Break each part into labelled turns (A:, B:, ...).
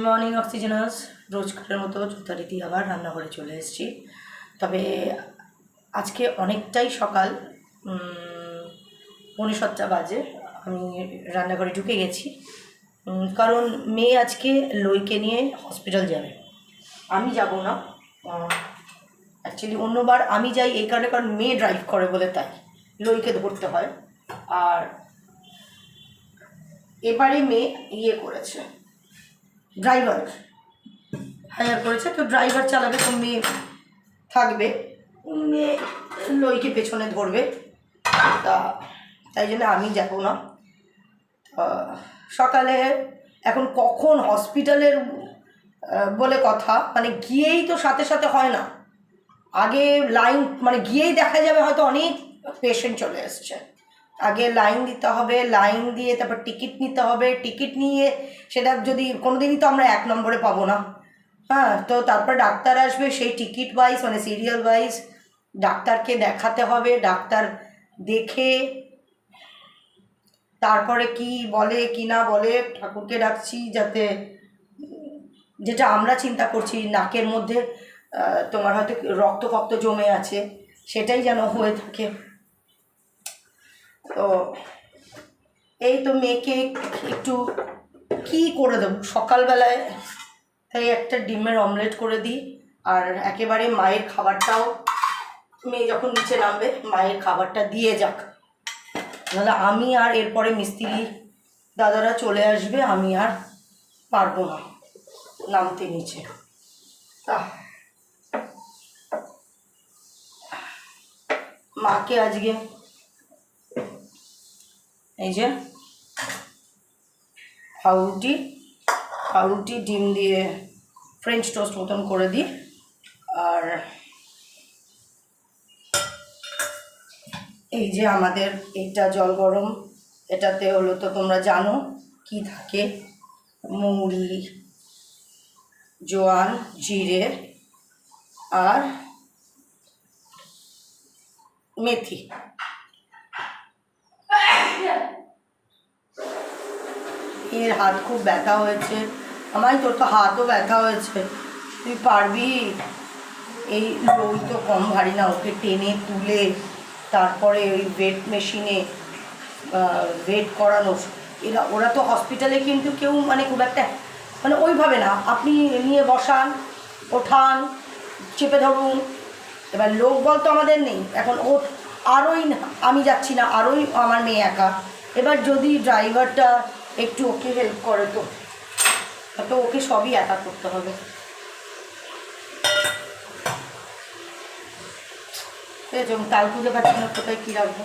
A: Morning অক্সিজেনাস রোজকারের মতো যথারীতি আবার রান্নাঘরে চলে এসেছি। তবে আজকে অনেকটাই সকাল, 7:45 বাজে আমি রান্নাঘরে ঢুকে গেছি, কারণ মেয়ে আজকে লইকে নিয়ে হসপিটাল যাবে। আমি যাব না, অ্যাকচুয়ালি অন্যবার আমি যাই এই কারণে, কারণ মেয়ে ড্রাইভ করে বলে, তাই লইকে ধরতে হয়। আর এবারে মেয়ে ইয়ে করেছে, ড্রাইভার হায়ার করেছে, তো ড্রাইভার চালাবে, তো মেয়ে থাকবে, মেয়ে লইকে পেছনে ধরবে, তাই জন্য আমি যাব না। সকালে এখন কখন হসপিটালের বলে কথা, মানে গিয়েই তো সাথে সাথে হয় না, আগে লাইন, মানে গিয়েই দেখা যাবে হয়তো অনেক পেশেন্ট চলে এসছে, আগে লাইন দিতে হবে, লাইন দিয়ে তারপর টিকিট নিতে হবে, টিকিট নিয়ে সেটা যদি কোনো দিনই তো আমরা 1 নম্বরে পাবো না, হ্যাঁ, তো তারপর ডাক্তার আসবে, সেই টিকিট ওয়াইজ মানে সিরিয়াল ওয়াইজ ডাক্তারকে দেখাতে হবে, ডাক্তার দেখে তারপরে কি বলে কি না বলে, ঠাকুরকে ডাকছি যাতে, যেটা আমরা চিন্তা করছি নাকের মধ্যে তোমার হয়তো রক্ত ফক্ত জমে আছে, সেটাই যেন হয়ে থাকে। তো এই তো মেয়েকে একটু কি করে দেবো সকালবেলায়, তাই একটা ডিমের অমলেট করে দিই, আর একেবারে মায়ের খাবারটাও, মেয়ে যখন নিচে নামবে মায়ের খাবারটা দিয়ে যাক, নাহলে আমি আর এরপরে মিস্ত্রি দাদারা চলে আসবে, আমি আর পারবো না নামতে নিচে। মাকে আজকে এই যে পাউরুটি ডিম দিয়ে ফ্রেঞ্চ টোস্ট মতন করে দিই, আর এই যে আমাদের এটা জল গরম, এটাতে হলো তো তোমরা জানো কি থাকে, মৌরি, জোয়ান, জিরে আর মেথি। এর হাত খুব ব্যথা হয়েছে, আমায় তোর তো হাতও ব্যথা হয়েছে, তুই পারবি? এই লই তো কম ভারী না, ওকে টেনে তুলে তারপরে ওই ওয়েট মেশিনে ওয়েট করানো, ওরা তো হসপিটালে কিন্তু কেউ মানে খুব একটা মানে ওইভাবে না, আপনি নিয়ে বসান, ওঠান, চেপে ধরুন, এবার লোক বল তো আমাদের নেই এখন, ও আরোই না, আমি যাচ্ছি না, আরোই আমার মেয়ে একা, এবার যদি ড্রাইভারটা একটু ওকে হেল্প করে তো ওকে সবই একা করতে হবে। ঠিক আছে, তাল খুঁজে পাচ্ছি না কোথায় কী রাখবো।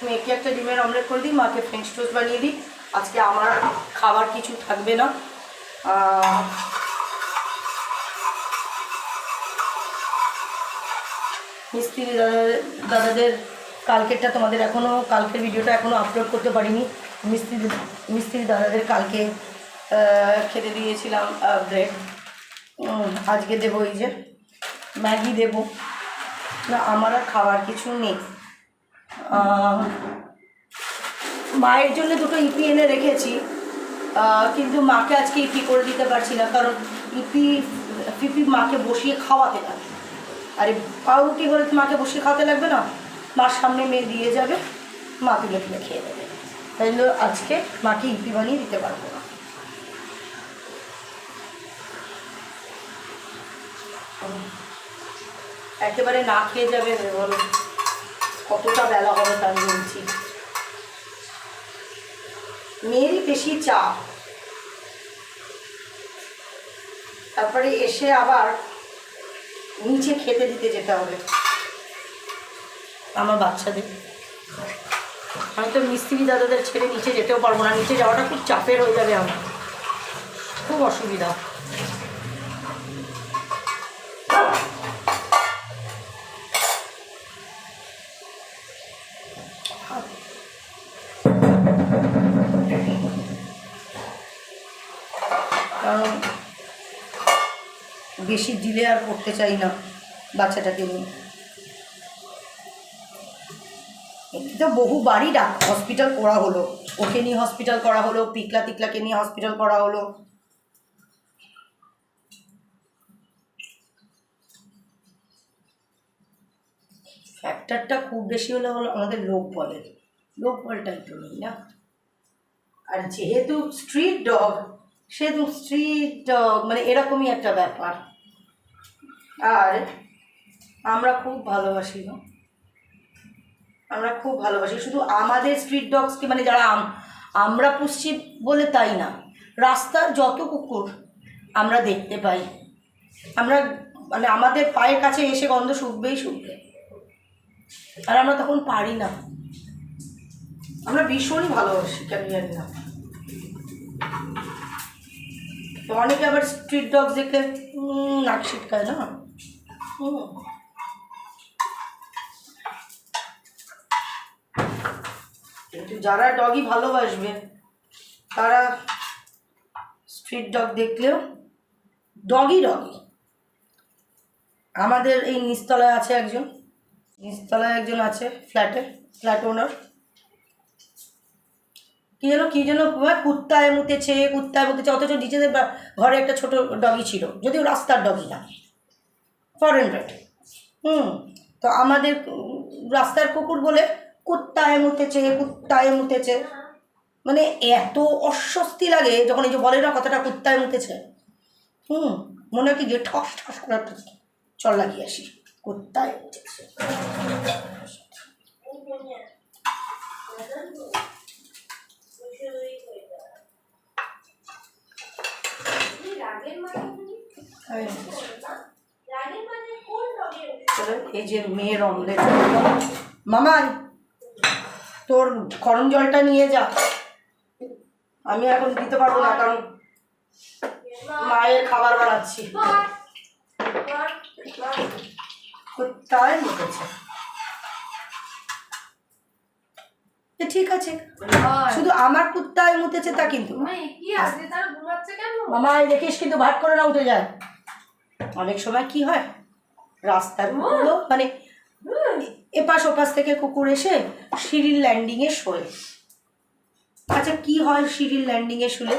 A: মেয়েকে একটা ডিমের অমলেট করে দিই, মাকে ফ্রেঞ্চ টোস্ট বানিয়ে দিই, আজকে আমার খাবার কিছু থাকবে না। মিস্ত্রি দাদাদের কালকেরটা তোমাদের এখনও, কালকের ভিডিওটা এখনও আপলোড করতে পারিনি। মিস্ত্রি দাদাদের কালকে খেতে দিয়েছিলাম ব্রেড, আজকে দেবো এই যে ম্যাগি দেবো না, আমার আর খাবার কিছু নেই। মায়ের জন্য 2টো ইপি এনে রেখেছি, কিন্তু মাকে আজকে ইপি করে দিতে পারছি না, কারণ ইপি মাকে বসিয়ে খাওয়াতে লাগবে, আরে পাউরুটি হলে মাকে বসিয়ে খাওয়াতে লাগবে না, মার সামনে মেয়ে দিয়ে যাবে, মা তুলে তুলে খেয়ে দেবে, তাই জন্য আজকে মাকে ইপি বানিয়ে দিতে পারবো না। একেবারে না খেয়ে যাবে বলো, কতটা বেলা হবে তার বলছি। মেয়েরই বেশি চাপ, তারপরে এসে আবার নিচে খেতে দিতে যেতে হবে আমার বাচ্চাদের, আমি তো মিস্ত্রি দাদাদের ছেড়ে নিচে যেতেও পারবো না, নিচে যাওয়াটা খুব চাপের হয়ে যাবে, আমার খুব অসুবিধা। কারণ বেশি ডিলে আর করতে চাই না বাচ্চাটাকে নিয়ে। তো বহুবারই হসপিটাল করা হলো, ওকে নিয়ে হসপিটাল করা হলো, পিকলা টিকলাকে নিয়ে হসপিটাল করা হলো। ফ্যাক্টরটা খুব বেশি হলে আমাদের লোক বলটাই তো নেই না। আর যেহেতু স্ট্রিট ডগ, সেহেতু স্ট্রিট ডগ মানে এরকমই একটা ব্যাপার। আর আমরা খুব ভালোবাসি না, আমরা খুব ভালোবাসি। শুধু আমাদের স্ট্রিট ডগসকে মানে যারা আমরা পুষছি বলে তাই না, রাস্তার যত কুকুর আমরা দেখতে পাই, আমরা মানে আমাদের পায়ের কাছে এসে গন্ধ শুকবেই শুকবে, আর আমরা তখন পারি না। আমরা ভীষণই ভালোবাসি, কেন জানি না। তো অনেকে আবার স্ট্রিট ডগ দেখে নাক ছিটকায় না। কিন্তু যারা ডগই ভালোবাসবে তারা স্ট্রিট ডগ দেখলেও ডগই। আমাদের এই নিচতলায় আছে ফ্ল্যাট ওনার, কি যেন কুত্তায় মুতেছে, অথচ নিজেদের ঘরে একটা ছোট ডগি ছিল, যদিও রাস্তার ডগি না, ফরেন ব্রিড। তো আমাদের রাস্তার কুকুর বলে কুত্তায় মুতেছে, মানে এত অস্বস্তি লাগে যখন এই যে বলে না কথাটা কুত্তায় মুতেছে। মনে হয় কি যে ঠস ঠস করে একটা চল লাগিয়ে আসি, কুত্তায় মুতেছে। এই যে মেয়ের অমলেট। মামাই তোর গরম জলটা নিয়ে যা, আমি এখন দিতে পারবো না, কারণ মায়ের খাবার বানাচ্ছি। কোথায় মুখেছে, ঠিক আছে, শুধু আমার কুত্তায় মুতেছে তা কিন্তু মামাই দেখিস কিন্তু ভাট করে না উঠে যায়। অনেক সময় কি হয়, রাস্তার কুকুরও মানে এপাশ ওপাশ থেকে কুকুর এসে সিঁড়ির ল্যান্ডিংয়ে শোয়। আচ্ছা কি হয় সিঁড়ির ল্যান্ডিংয়ে শুলে,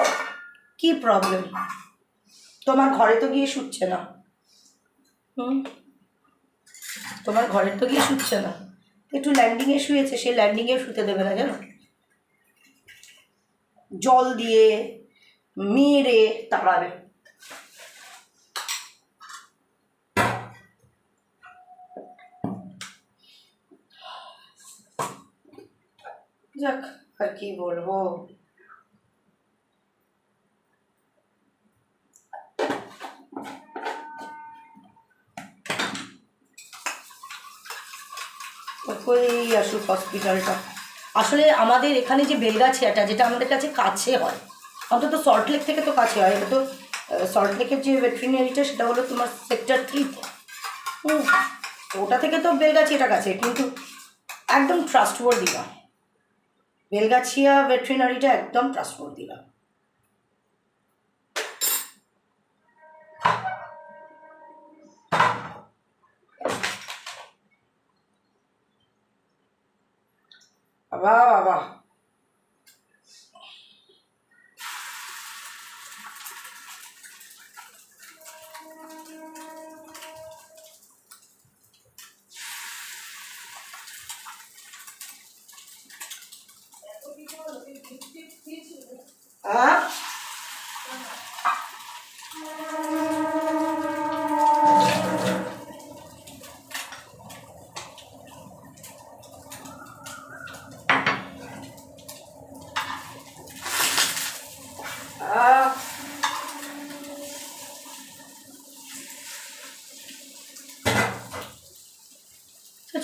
A: কি প্রবলেম? তোমার ঘরে তো গিয়ে শুচ্ছে না, তোমার ঘরে তো গিয়ে শুচ্ছে না, একটু ল্যান্ডিংয়ে শুয়েছে, সেই ল্যান্ডিংয়ে শুতে দেবে না জানো, জল দিয়ে মেরে তাড়াবে। যাক, আর কি বলবো। ওই আসুক হসপিটালটা, আসলে আমাদের এখানে যে বেলগাছিয়াটা, যেটা আমাদের কাছে হয়, অন্তত সল্টলেক থেকে তো কাছে হয়, এটা তো সল্টলেকের যে ভেটেরিনারিটা সেটা হলো তোমার সেক্টর 3-তে। ওটা থেকে তো বেলগাছিয়াটা কাছে, কিন্তু একদম ট্রাস্টওয়ার্দি না, বেলগাছিয়া ভেটেরিনারিটা একদম ট্রাস্টওয়ার্দি না। বাবা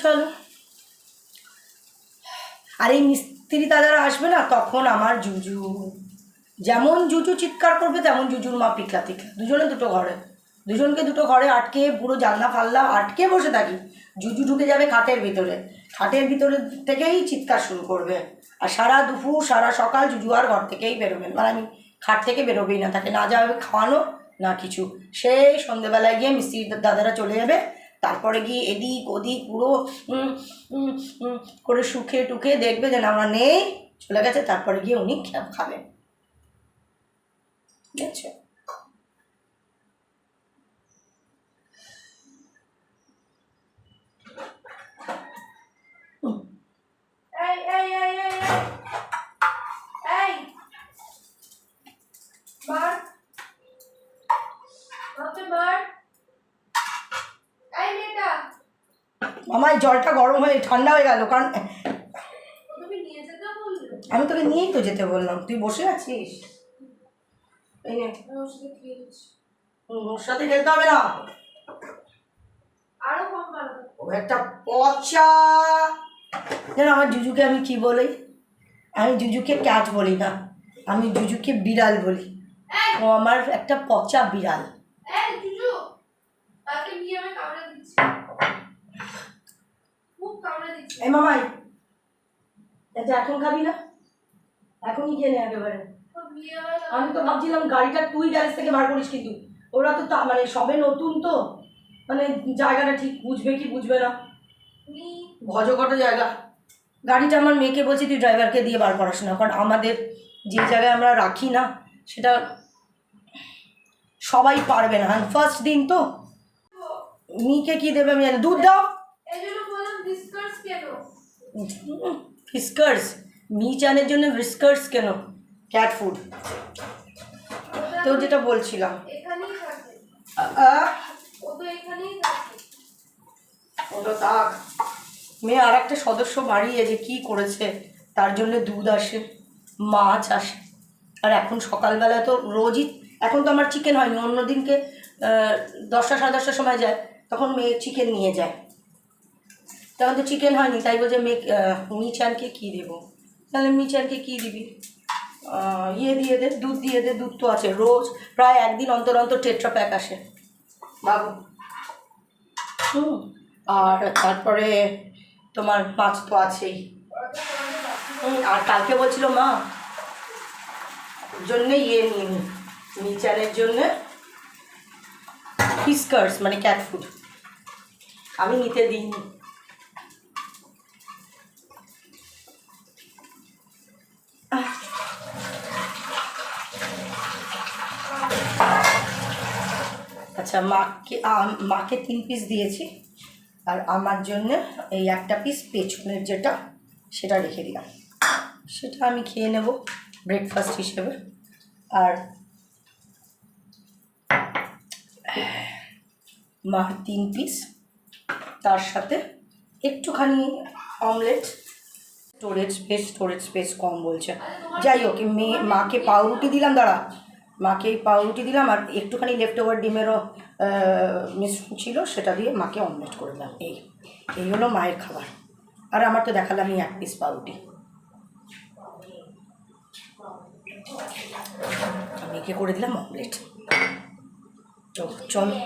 A: চলো। আর এই মিস্ত্রি দাদারা আসবে না, তখন আমার জুজু যেমন জুজু চিৎকার করবে, তেমন জুজুর মা পিকলা টিকলা, দুজনকে দুটো ঘরে আটকে, পুরো জানলা ফাল্লা আটকে বসে থাকি। জুজু ঢুকে যাবে খাটের ভিতরে থেকেই চিৎকার শুরু করবে, আর সারা দুপুর সারা সকাল জুজু আর ঘর থেকেই বেরোবেন, মানে আমি খাট থেকে বেরোবেই না, তাকে না যাবে খাওয়ানো না কিছু। সেই সন্ধেবেলায় গিয়ে মিস্ত্রি দাদারা চলে যাবে, তারপরে গিয়ে এদিক ওদিক পুরো করে শুকে টুকে দেখবে যে না আমরা নেই, চলে গেছে, তারপরে গিয়ে উনি খাবেন। বুঝছো? আমার জলটা গরম হয়ে ঠান্ডা হয়ে গেল, কারণ আমি তোকে নিয়েই তো যেতে বললাম, তুই বসে আছিস। ওর সাথে খেলতে হবে না, ও একটা পচা। জানো আমার জুজুকে আমি কি বলি? আমি জুজুকে ক্যাট বলি না, আমি জুজুকে বিড়াল বলি। ও আমার একটা পচা বিড়াল। এই মামাই, এটা এখন খাবি না? এখনই খেয়ে নে একেবারে। আমি তো ভাবছিলাম গাড়িটা তুই গ্যারেজ থেকে বার করিস, কিন্তু ওরা তো মানে সবে নতুন তো, মানে জায়গাটা ঠিক বুঝবে কি বুঝবে না, ভজঘট জায়গা। গাড়িটা আমার মেয়েকে বলছি তুই ড্রাইভারকে দিয়ে বার করাস না, কারণ আমাদের যে জায়গায় আমরা রাখি না সেটা সবাই পারবে না, ফার্স্ট দিন তো। মেয়েকে কি দেবে আমি জানি, দুধ দাও। ফিস্কার্স, মিচানের জন্য ফিস্কার্স কেন? ক্যাট ফুড তো যেটা বলছিলাম, ওটা থাক। মেয়ে আর একটা সদস্য বাড়িয়ে যে কি করেছে, তার জন্য দুধ আসে, মাছ আসে, আর এখন সকালবেলা তো রোজই, এখন তো আমার চিকেন হয়নি, অন্য দিনকে 10টা সাড়ে 10টার সময় যায়, তখন মেয়ে চিকেন নিয়ে যায়, তখন তো চিকেন হয়নি, তাই বলছে মেয়ে মিচানকে কী দেবো? তাহলে মিচানকে কী দিবি? ইয়ে দিয়ে দে, দুধ দিয়ে দে, দুধ তো আছে, রোজ প্রায় একদিন অন্তর অন্তর টেট্রা প্যাক আসে বাবু। আর তারপরে তোমার মাছ তো আছেই। আর কালকে বলছিল মা জন্যে ইয়ে নিয়ে নি, মিচানের জন্যে ফিস্কার্স মানে ক্যাট ফুড, আমি নিতে দিইনি। আচ্ছা, মাকে 3 পিস দিয়েছি, আর আমার জন্য এই একটা পিস পেছনের যেটা সেটা রেখে দিলাম, সেটা আমি খেয়ে নেব ব্রেকফাস্ট হিসেবে। আর মার 3 পিস, তার সাথে একটুখানি অমলেট। স্টোরেজ স্পেস কম বলছে, যাই হোক মাকে পাউরুটি দিলাম, দাঁড়া, মাকে এই পাউরুটি দিলাম, আর একটুখানি লেফট ওভার ডিমেরও মিশ্রণ ছিল, সেটা দিয়ে মাকে অমলেট করে দিলাম। এই হলো মায়ের খাবার। আর আমার তো দেখালামই 1 পিস পাউরুটি, মেয়েকে করে দিলাম অমলেট। তো চলো।